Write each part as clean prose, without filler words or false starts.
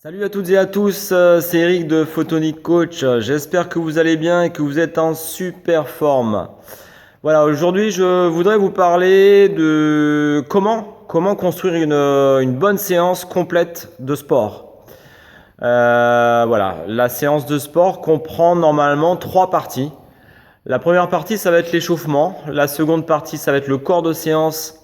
Salut à toutes et à tous, c'est Eric de Photonic Coach. J'espère que vous allez bien et que vous êtes en super forme. Voilà, aujourd'hui je voudrais vous parler de comment construire une bonne séance complète de sport. Voilà, la séance de sport comprend normalement trois parties. La première partie, ça va être l'échauffement. La seconde partie, ça va être le corps de séance,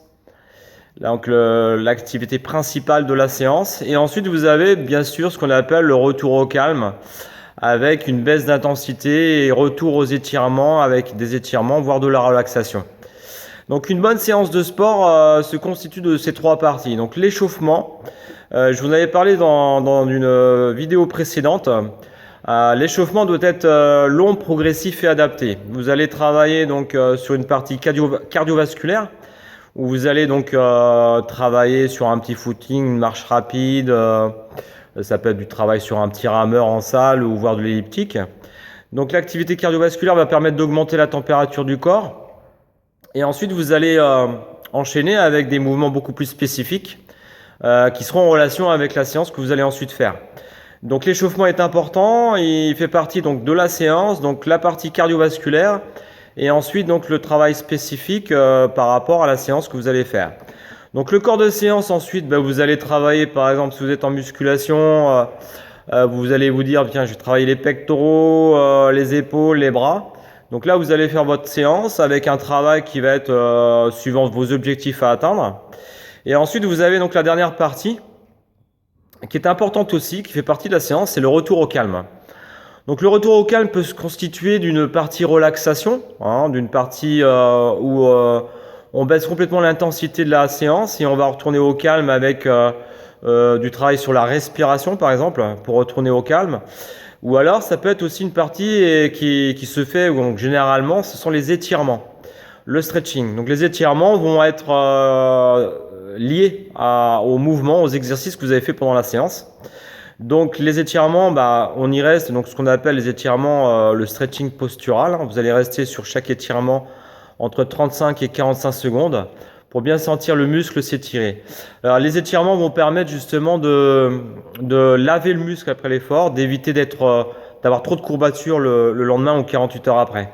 donc l'activité principale de la séance. Et ensuite, vous avez bien sûr ce qu'on appelle le retour au calme, avec une baisse d'intensité et retour aux étirements, avec des étirements, voire de la relaxation. Donc une bonne séance de sport se constitue de ces trois parties. Donc l'échauffement, je vous en avais parlé dans une vidéo précédente. L'échauffement doit être long, progressif et adapté. Vous allez travailler donc sur une partie cardiovasculaire, où vous allez donc travailler sur un petit footing, une marche rapide, ça peut être du travail sur un petit rameur en salle ou voire de l'elliptique. Donc l'activité cardiovasculaire va permettre d'augmenter la température du corps. Et ensuite vous allez enchaîner avec des mouvements beaucoup plus spécifiques qui seront en relation avec la séance que vous allez ensuite faire. Donc l'échauffement est important, il fait partie donc de la séance, donc la partie cardiovasculaire. Et ensuite, donc, le travail spécifique par rapport à la séance que vous allez faire. Donc, le corps de séance, ensuite, vous allez travailler, par exemple, si vous êtes en musculation, vous allez vous dire, tiens, je vais travailler les pectoraux, les épaules, les bras. Donc là, vous allez faire votre séance avec un travail qui va être suivant vos objectifs à atteindre. Et ensuite, vous avez donc la dernière partie, qui est importante aussi, qui fait partie de la séance, c'est le retour au calme. Donc le retour au calme peut se constituer d'une partie relaxation, d'une partie où on baisse complètement l'intensité de la séance et on va retourner au calme avec du travail sur la respiration par exemple, pour retourner au calme. Ou alors ça peut être aussi une partie qui se fait, donc généralement ce sont les étirements, le stretching. Donc les étirements vont être liés au mouvement, aux exercices que vous avez fait pendant la séance. Donc les étirements, on y reste, donc ce qu'on appelle les étirements, le stretching postural. Vous allez rester sur chaque étirement entre 35 et 45 secondes pour bien sentir le muscle s'étirer. Alors les étirements vont permettre justement de laver le muscle après l'effort, d'éviter d'avoir trop de courbatures le lendemain ou 48 heures après.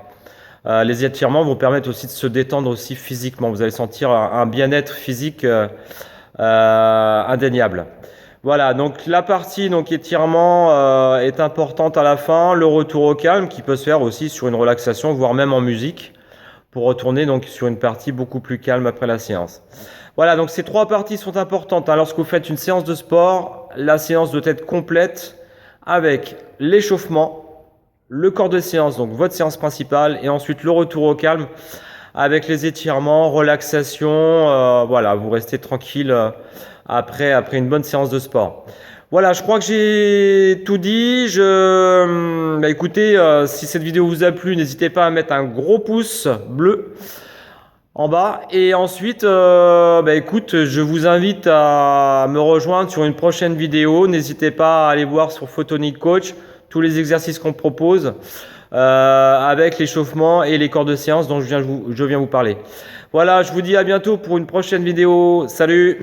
Les étirements vont permettre aussi de se détendre aussi physiquement. Vous allez sentir un bien-être physique indéniable. Voilà, donc la partie donc étirement est importante à la fin, le retour au calme qui peut se faire aussi sur une relaxation, voire même en musique, pour retourner donc sur une partie beaucoup plus calme après la séance. Voilà, donc ces trois parties sont importantes. Lorsque vous faites une séance de sport, la séance doit être complète avec l'échauffement, le corps de séance, donc votre séance principale, et ensuite le retour au calme avec les étirements, relaxation, voilà, vous restez tranquille après une bonne séance de sport. Voilà, je crois que j'ai tout dit. Écoutez, si cette vidéo vous a plu, n'hésitez pas à mettre un gros pouce bleu en bas. Et ensuite, écoute, je vous invite à me rejoindre sur une prochaine vidéo. N'hésitez pas à aller voir sur Photonic Coach tous les exercices qu'on propose avec l'échauffement et les corps de séance dont je viens vous parler. Voilà, je vous dis à bientôt pour une prochaine vidéo. Salut!